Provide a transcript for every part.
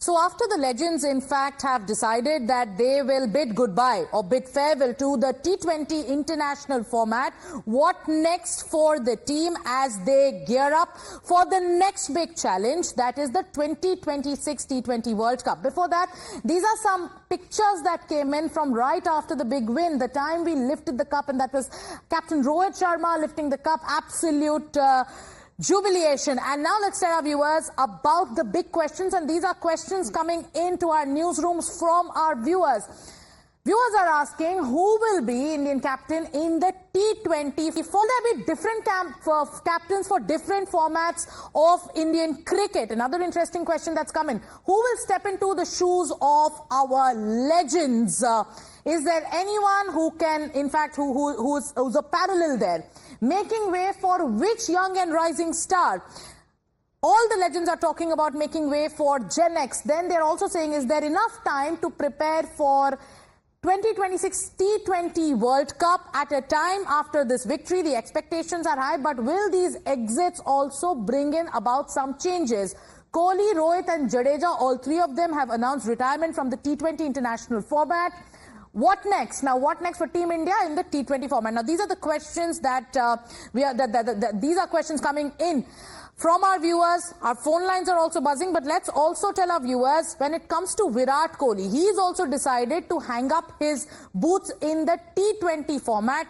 So after the legends, in fact, have decided that they will bid goodbye or bid farewell to the T20 international format, what next for the team as they gear up for the next big challenge, that is the 2026 T20 World Cup? Before that, these are some pictures that came in from right after the big win, the time we lifted the cup, and that was Captain Rohit Sharma lifting the cup. Absolute jubilation. And now let's tell our viewers about the big questions, and these are questions coming into our newsrooms from our viewers. Viewers are asking who will be Indian captain in the T20. Will there be different captains for different formats of Indian cricket? Another interesting question that's come in. Who will step into the shoes of our legends? Is there anyone who can, in fact, who's a parallel there? Making way for which young and rising star? All the legends are talking about making way for Gen X. Then they're also saying, is there enough time to prepare for 2026 T20 World Cup at a time after this victory? The expectations are high, but will these exits also bring in about some changes? Kohli, Rohit and Jadeja, all three of them have announced retirement from the T20 international format. What next? Now, what next for Team India in the T20 format? Now, these are the questions that these are questions coming in from our viewers. Our phone lines are also buzzing, but let's also tell our viewers, when it comes to Virat Kohli, he's also decided to hang up his boots in the T20 format.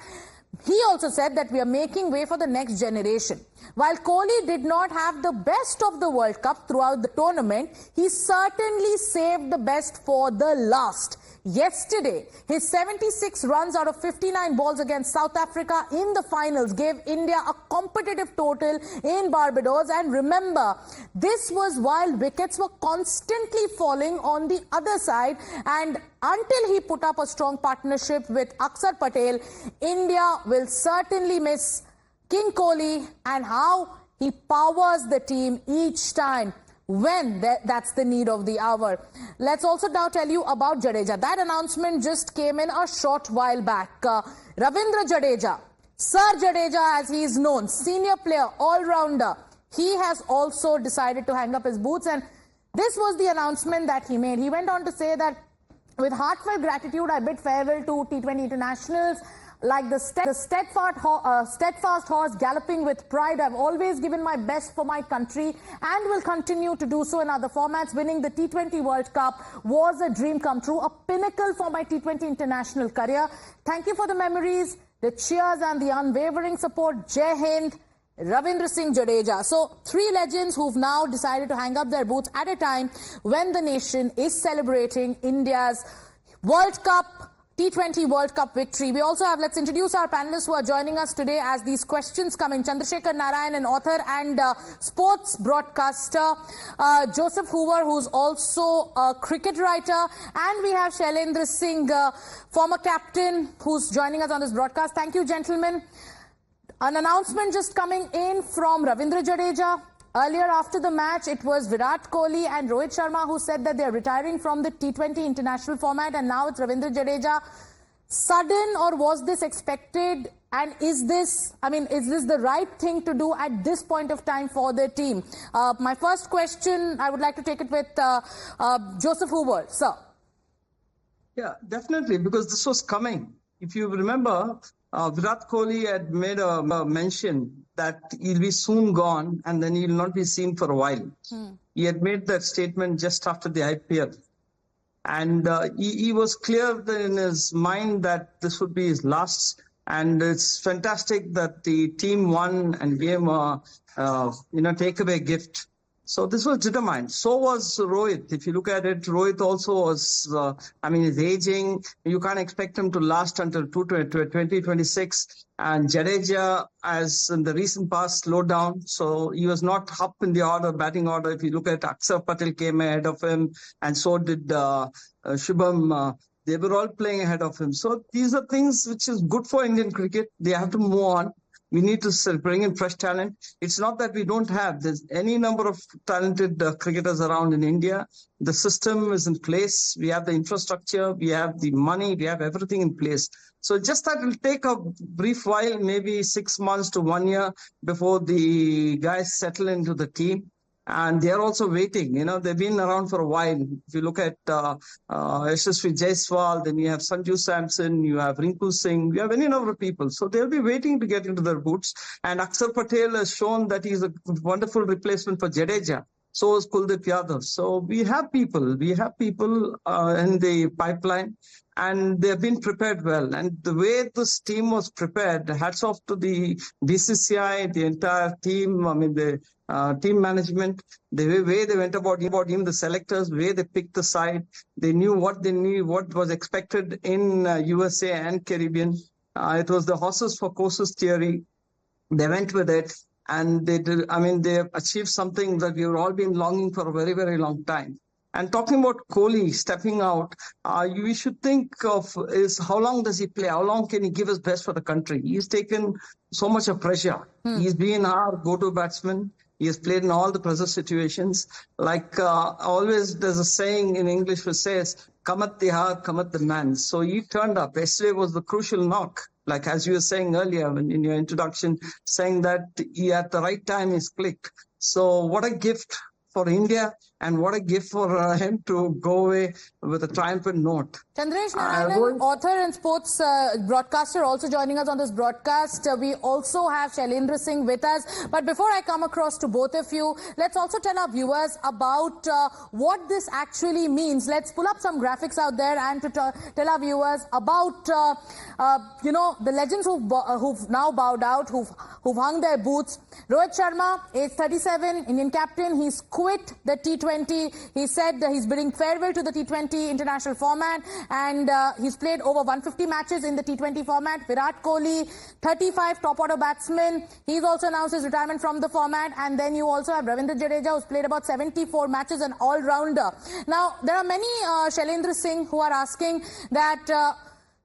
He also said that we are making way for the next generation. While Kohli did not have the best of the World Cup throughout the tournament, he certainly saved the best for the last. Yesterday, his 76 runs out of 59 balls against South Africa in the finals gave India a competitive total in Barbados. And remember, this was while wickets were constantly falling on the other side. And until he put up a strong partnership with Akshar Patel, India will certainly miss King Kohli and how he powers the team each time when that's the need of the hour. Let's also now tell you about Jadeja. That announcement just came in a short while back. Ravindra Jadeja, Sir Jadeja as he is known, senior player, all-rounder, he has also decided to hang up his boots, and this was the announcement that he made. He went on to say that, with heartfelt gratitude, I bid farewell to T20 internationals. Like the steadfast horse galloping with pride, I've always given my best for my country and will continue to do so in other formats. Winning the T20 World Cup was a dream come true, a pinnacle for my T20 international career. Thank you for the memories, the cheers and the unwavering support. Jai Hind, Ravindra Singh Jadeja. So, three legends who've now decided to hang up their boots at a time when the nation is celebrating India's World Cup, T20 World Cup victory. We also have, let's introduce our panelists who are joining us today as these questions come in. Chandrasekhar Narayan, an author and sports broadcaster. Joseph Hoover, who's also a cricket writer. And we have Shailendra Singh, former captain, who's joining us on this broadcast. Thank you, gentlemen. An announcement just coming in from Ravindra Jadeja. Earlier after the match, it was Virat Kohli and Rohit Sharma who said that they're retiring from the T20 international format, and now it's Ravindra Jadeja. Sudden, or was this expected? And is this the right thing to do at this point of time for the team? My first question, I would like to take it with Joseph Hoover. Sir. Yeah, definitely, because this was coming. If you remember, Virat Kohli had made a mention that he'll be soon gone and then he'll not be seen for a while. He had made that statement just after the IPL. And he was clear in his mind that this would be his last. And it's fantastic that the team won and gave him a takeaway gift. So this was determined. So was Rohit. If you look at it, Rohit also was, he's aging. You can't expect him to last until 2026. And Jadeja, as in the recent past, slowed down. So he was not up in the order, batting order. If you look at Akshar Patel came ahead of him, and so did Shubham. They were all playing ahead of him. So these are things which is good for Indian cricket. They have to move on. We need to bring in fresh talent. It's not that we don't have. There's any number of talented cricketers around in India. The system is in place. We have the infrastructure. We have the money. We have everything in place. So just that will take a brief while, maybe 6 months to 1 year before the guys settle into the team. And they are also waiting. You know, they've been around for a while. If you look at Yashasvi Jaiswal, then you have Sanju Samson, you have Rinku Singh, you have any number of people. So they'll be waiting to get into their boots. And Akshar Patel has shown that he's a wonderful replacement for Jadeja. So is Kuldeep Yadav. So we have people in the pipeline, and they've been prepared well. And the way this team was prepared, hats off to the BCCI, the entire team, I mean, the team management, the way they went about him, the selectors, the way they picked the side. They knew, what was expected in USA and Caribbean. It was the horses for courses theory. They went with it. And they did, I mean, they achieved something that we've all been longing for a very, very long time. And talking about Kohli stepping out, we should think of is how long does he play? How long can he give his best for the country? He's taken so much of pressure. He's been our go-to batsman. He has played in all the pressure situations. Like always, there's a saying in English which says, "Kamat the kamat the man." So he turned up. Yesterday was the crucial knock. Like as you were saying earlier in your introduction, saying that he at the right time is clicked. So what a gift for India, and what a gift for him to go away with a triumphant note. Chandresh Narayanan, author and sports broadcaster, also joining us on this broadcast. We also have Shailendra Singh with us. But before I come across to both of you, let's also tell our viewers about what this actually means. Let's pull up some graphics out there and to tell our viewers about, the legends who've now bowed out, who've hung their boots. Rohit Sharma, age 37, Indian captain. He's quit the T20. He said he's bidding farewell to the T20 international format, and he's played over 150 matches in the T20 format. Virat Kohli, 35, top order batsman. He's also announced his retirement from the format. And then you also have Ravindra Jadeja, who's played about 74 matches, an all-rounder. Now, there are many, Shailendra Singh, who are asking that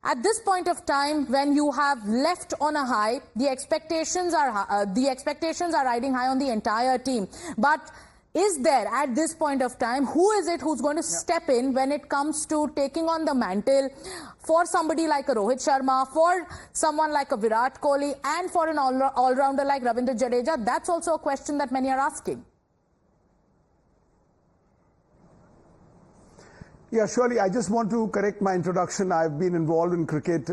at this point of time, when you have left on a high, the expectations are riding high on the entire team. But is there, at this point of time, who is it who's going to step in when it comes to taking on the mantle for somebody like a Rohit Sharma, for someone like a Virat Kohli, and for an all-rounder like Ravindra Jadeja? That's also a question that many are asking. Yeah, surely. I just want to correct my introduction. I've been involved in cricket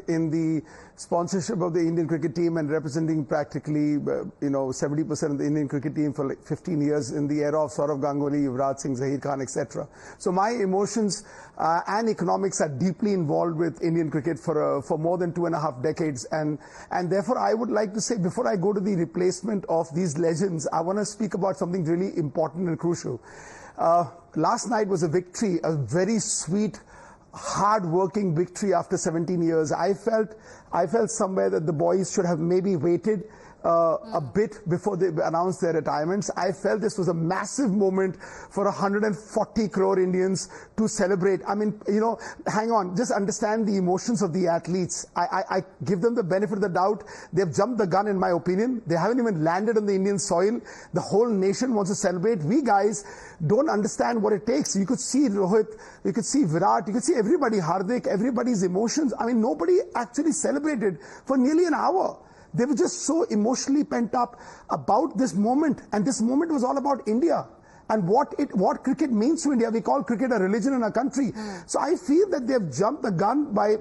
in the sponsorship of the Indian cricket team and representing practically, 70% of the Indian cricket team for like 15 years in the era of Saurav Ganguly, Yuvraj Singh, Zaheer Khan, etc. So my emotions and economics are deeply involved with Indian cricket for more than 2.5 decades. And therefore, I would like to say, before I go to the replacement of these legends, I want to speak about something really important and crucial. Last night was a victory, a very sweet, hard-working victory after 17 years. I felt somewhere that the boys should have maybe waited a bit before they announced their retirements. I felt this was a massive moment for 140 crore Indians to celebrate. I mean, hang on, just understand the emotions of the athletes. I give them the benefit of the doubt. They've jumped the gun, in my opinion. They haven't even landed on the Indian soil. The whole nation wants to celebrate. We guys don't understand what it takes. You could see Rohit, you could see Virat, you could see everybody, Hardik, everybody's emotions. I mean, nobody actually celebrated for nearly an hour. They were just so emotionally pent up about this moment. And this moment was all about India and what cricket means to India. We call cricket a religion in our country. So I feel that they've jumped the gun by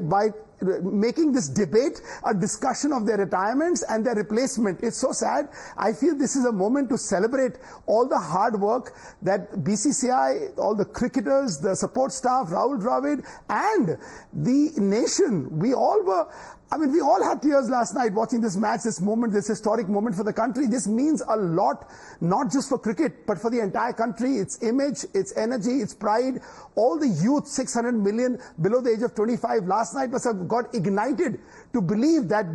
making this debate a discussion of their retirements and their replacement. It's so sad. I feel this is a moment to celebrate all the hard work that BCCI, all the cricketers, the support staff, Rahul Dravid, and the nation. We all had tears last night watching this match, this moment, this historic moment for the country. This means a lot, not just for cricket, but for the entire country, its image, its energy, its pride. All the youth, 600 million below the age of 25, last night must have got ignited to believe that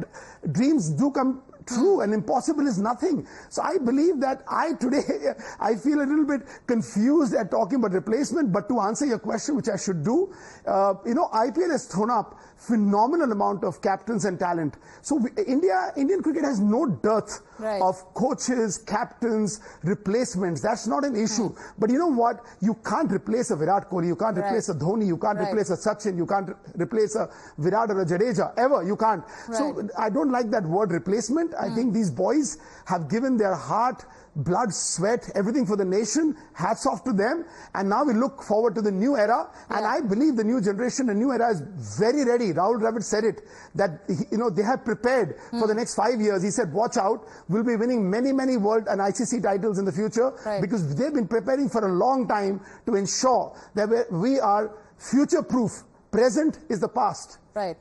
dreams do come true and impossible is nothing. So I believe that today I feel a little bit confused at talking about replacement, but to answer your question, which I should do, IPL has thrown up phenomenal amount of captains and talent. So Indian cricket has no dearth of coaches, captains, replacements. That's not an issue. But you know what? You can't replace a Virat Kohli, you can't replace a Dhoni, you can't replace a Sachin, you can't replace a Virat or a Jadeja, ever. You can't. So I don't like that word replacement. I think these boys have given their heart, blood, sweat, everything for the nation. Hats off to them. And now we look forward to the new era. And I believe the new generation, the new era is very ready. Rahul Dravid said it, that, they have prepared for the next 5 years. He said, watch out, we'll be winning many, many world and ICC titles in the future, because they've been preparing for a long time to ensure that we are future-proof. Present is the past. Right.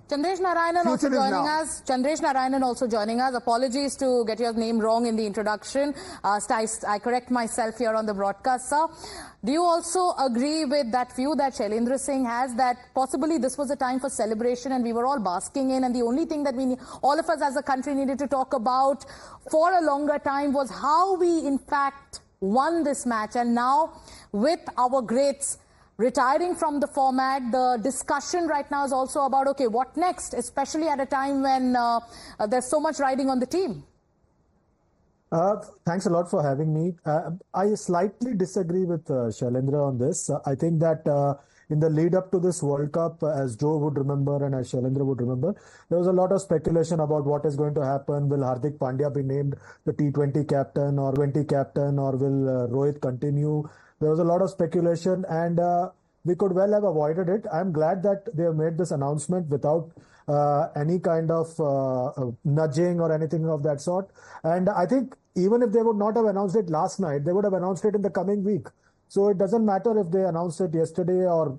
Chandresh Narayanan also joining us. Chandresh Narayanan also joining us. Apologies to get your name wrong in the introduction. I correct myself here on the broadcast, sir. Do you also agree with that view that Shailendra Singh has, that possibly this was a time for celebration and we were all basking in, and the only thing that all of us as a country needed to talk about for a longer time was how we in fact won this match? And now with our greats retiring from the format, the discussion right now is also about, okay, what next, especially at a time when there's so much riding on the team. Thanks a lot for having me. I slightly disagree with Shailendra on this. I think that in the lead up to this World Cup, as Joe would remember and as Shailendra would remember, there was a lot of speculation about what is going to happen. Will Hardik Pandya be named the T20 captain or will Rohit continue? There was a lot of speculation, and we could well have avoided it. I'm glad that they have made this announcement without any kind of nudging or anything of that sort. And I think even if they would not have announced it last night, they would have announced it in the coming week. So it doesn't matter if they announced it yesterday or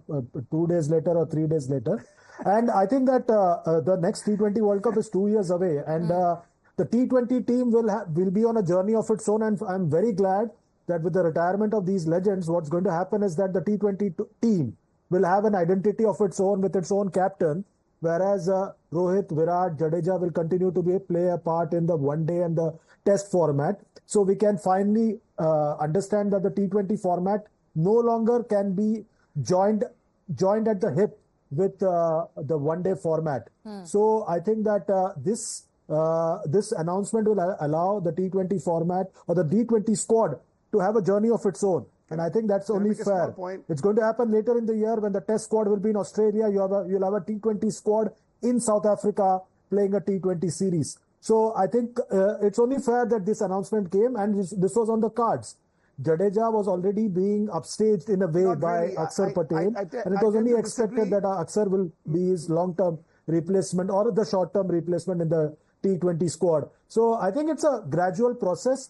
2 days later or 3 days later. And I think that the next T20 World Cup is 2 years away, and the T20 team will be on a journey of its own. And I'm very glad that with the retirement of these legends, what's going to happen is that the T20 team will have an identity of its own with its own captain, whereas Rohit, Virat, Jadeja will continue to play a part in the one day and the test format. So we can finally understand that the T20 format no longer can be joined at the hip with the one day format. So I think that this announcement will allow the T20 format or the D20 squad to have a journey of its own. And I think that's only fair. It's going to happen later in the year when the test squad will be in Australia. You'll have a T20 squad in South Africa playing a T20 series. So I think it's only fair that this announcement came, and this was on the cards. Jadeja was already being upstaged in a way by Akshar Patel, and it was only expected that Akshar will be his long-term replacement or the short-term replacement in the T20 squad. So I think it's a gradual process.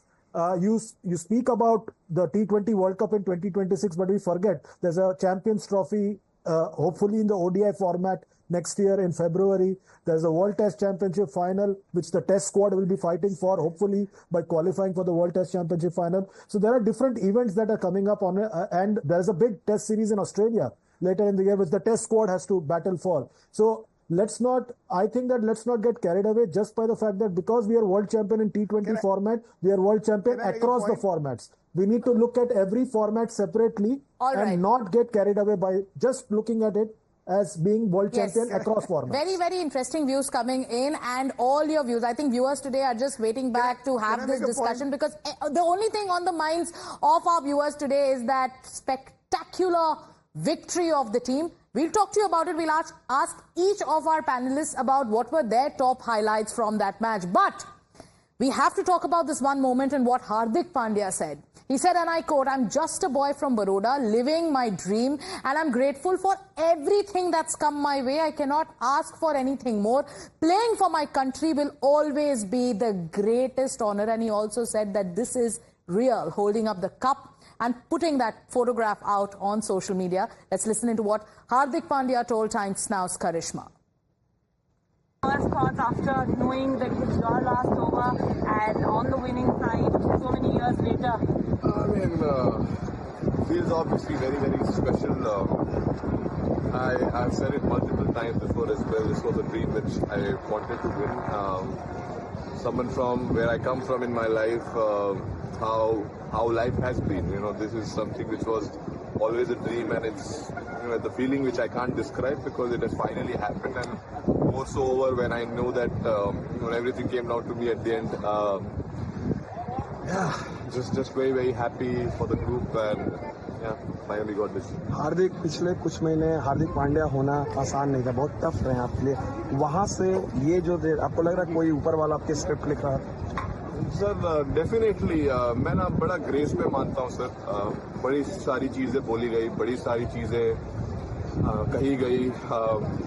You speak about the T20 World Cup in 2026, but we forget there's a Champions Trophy, hopefully in the ODI format next year in February. There's a World Test Championship final, which the Test squad will be fighting for, hopefully by qualifying for the World Test Championship final. So there are different events that are coming up on, and there's a big Test series in Australia later in the year, which the Test squad has to battle for. So let's not get carried away just by the fact that because we are world champion in T20 format, we are world champion across the formats. We need to look at every format separately and not get carried away by just looking at it as being world champion across formats. Very, very interesting views coming in, and all your views. I think viewers today are just waiting back to have this discussion, because the only thing on the minds of our viewers today is that spectacular victory of the team. We'll talk to you about it. We'll ask each of our panelists about what were their top highlights from that match. But we have to talk about this one moment and what Hardik Pandya said. He said, and I quote, "I'm just a boy from Baroda, living my dream, and I'm grateful for everything that's come my way. I cannot ask for anything more. Playing for my country will always be the greatest honor." And he also said that this is real, holding up the cup and putting that photograph out on social media. Let's listen into what Hardik Pandya told Times Now's Karishma. First thoughts after knowing that it's your last over and on the winning side so many years later? I mean, feels obviously very, very special. I've said it multiple times before as well. This was a dream which I wanted to win. Someone from where I come from in my life, how life has been. This is something which was always a dream, and it's the feeling which I can't describe because it has finally happened, and more so over when I know that everything came down to me at the end. Just very, very happy for the group, and finally got this. हार्दिक पिछले कुछ महीने हार्दिक पांड्या होना आसान नहीं था, बहुत tough रहे आपके लिए. वहां से ये जो आपको लग रहा है कोई ऊपर वाला आपके स्क्रिप्ट लिख रहा है? सर डेफिनेटली मैं ना बड़ा ग्रेस में मानता हूँ सर। बड़ी सारी चीज़ें बोली गई, बड़ी सारी चीज़ें कही गई।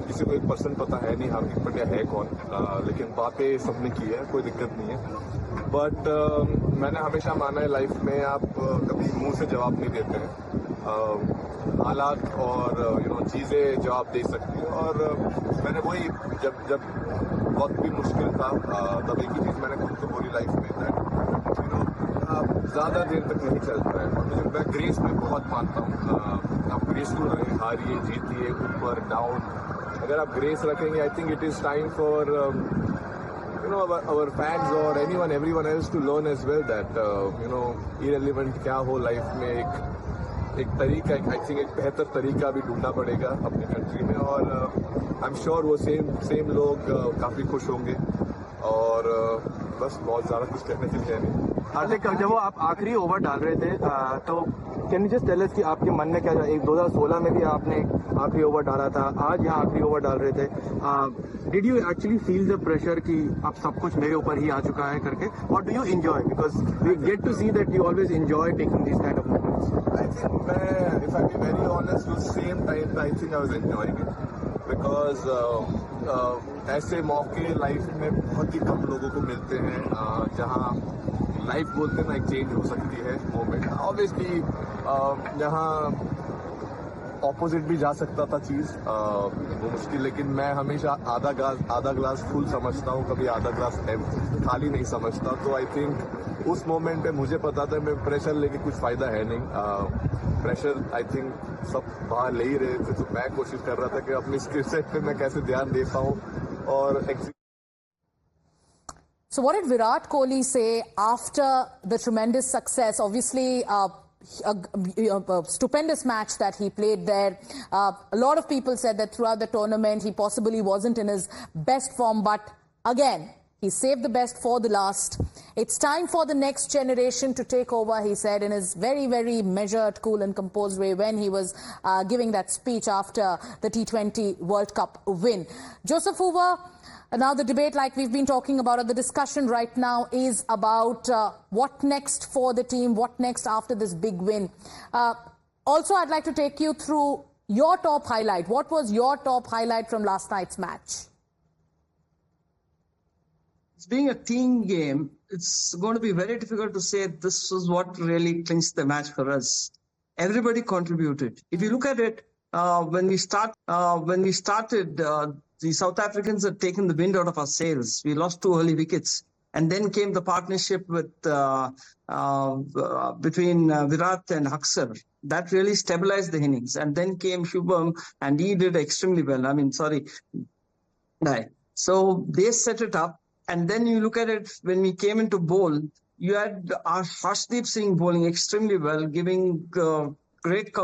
किसी को 1% पता है नहीं हार्दिक पांड्या है कौन, लेकिन बातें सबने की है, कोई दिक्कत नहीं है। बट मैंने हमेशा माना है लाइफ में आप कभी मुंह से जवाब नहीं देते हैं, हालात और चीज़ें जवाब दे सकती हैं। और मैंने वही जब वक्त भी मुश्किल था तब एक ही चीज़ मैंने खुद को बोली लाइफ में, ज़्यादा देर तक नहीं चलता है। और मैं ग्रेस में बहुत मानता हूँ। आप ग्रेसफुल रहें, हारिए जीतिए, ऊपर डाउन, अगर आप ग्रेस रखेंगे I think it is time for our fans or everyone else to learn as well that irrelevant क्या हो लाइफ में, एक तरीका, आई थिंक एक बेहतर तरीका भी ढूंढना पड़ेगा अपनी कंट्री में। और आई एम श्योर वो सेम लोग काफ़ी खुश होंगे। और बस बहुत ज़्यादा कुछ कहने के लिए नहीं। हार्दिक, जब वो आप आखिरी ओवर डाल रहे थे तो can you just tell us कि आपके मन में क्या था? 2016 में भी आपने आखिरी ओवर डाला था, आज यहाँ आखिरी ओवर डाल रहे थे। Did you actually feel the pressure कि अब सब कुछ मेरे ऊपर ही आ चुका है करके, और do you enjoy, because we get to see that you always enjoy taking this kind of moments? I think मैं, if I be very honest, उस same time I think I was enjoying it, because ऐसे मौके life में बहुत ही कम लोगों को मिलते हैं जहाँ लाइफ बोलते हैं ना, एक चेंज हो सकती है मोमेंट। ऑब्वियसली यहाँ ऑपोजिट भी जा सकता था चीज़, वो मुश्किल, लेकिन मैं हमेशा आधा ग्लास फुल समझता हूँ, कभी आधा ग्लास खाली नहीं समझता। तो आई थिंक उस मोमेंट पे मुझे पता था मैं प्रेशर लेके कुछ फ़ायदा है नहीं। प्रेशर आई थिंक सब बाहर ले ही रहे थे, तो मैं कोशिश कर रहा था कि अपनी स्किल सेट पे मैं कैसे ध्यान दे पाऊँ। और So what did Virat Kohli say after the tremendous success? Obviously, a stupendous match that he played there. A lot of people said that throughout the tournament he possibly wasn't in his best form, but again, he saved the best for the last. It's time for the next generation to take over, he said in his very, very measured, cool and composed way when he was giving that speech after the T20 World Cup win. Joseph Hoover, now the debate, like we've been talking about, or the discussion right now is about what next for the team, what next after this big win. Also, I'd like to take you through your top highlight. What was your top highlight from last night's match? It's being a team game, it's going to be very difficult to say this was what really clinched the match for us. Everybody contributed. If you look at it, when we started, the South Africans had taken the wind out of our sails. We lost 2 early wickets. And then came the partnership with between Virat and Haksar. That really stabilized the innings. And then came Shubham, and he did extremely well. So they set it up. And then you look at it, when we came into bowl, you had our Harshdeep Singh bowling extremely well, giving great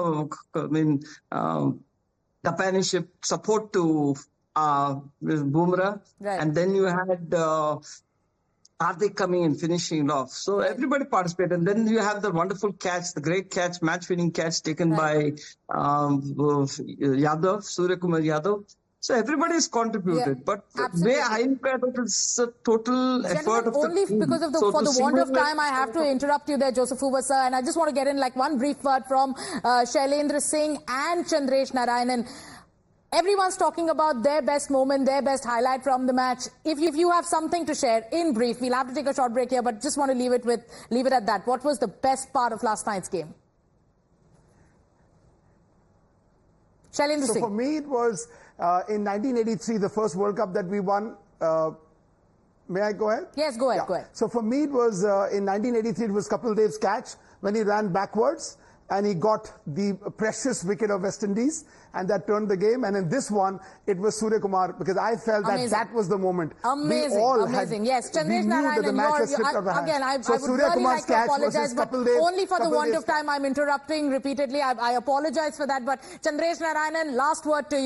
companionship, support to Bumrah. Right. And then you had Hardik coming and finishing it off. So everybody participated. And then you have the wonderful catch, the great catch, match-winning catch taken by Yadav, Surya Kumar Yadav. So everybody has contributed, Yeah, but absolutely. the way I look at it, it's a total effort of only the team. because of So for to the want of single- time, I have to interrupt you there, Joseph Hoover, sir, and I just want to get in like one brief word from Shailendra Singh and Chandresh Narayanan. Everyone's talking about their best moment, their best highlight from the match. If you have something to share in brief, we'll have to take a short break here, but just want to leave it at that. What was the best part of last night's game? Shailendra So Singh. for me, it was in 1983, the first World Cup that we won. May I go ahead? Yes, go ahead, Yeah. go ahead. So for me, it was in 1983, it was Kapil Dev's catch when he ran backwards and he got the precious wicket of West Indies, and that turned the game. And in this one, it was Surya Kumar, because I felt Amazing. that was the moment. Amazing, we all amazing. Yes, we Chandresh knew that the Narayanan, match was slipped out of our hands. again, I So would Surya really Kumar's like to catch apologize, versus but Kapil Dev, only for the Kapil want Dev's of time I'm interrupting repeatedly. I apologize for that, but Chandresh Narayanan, last word to you.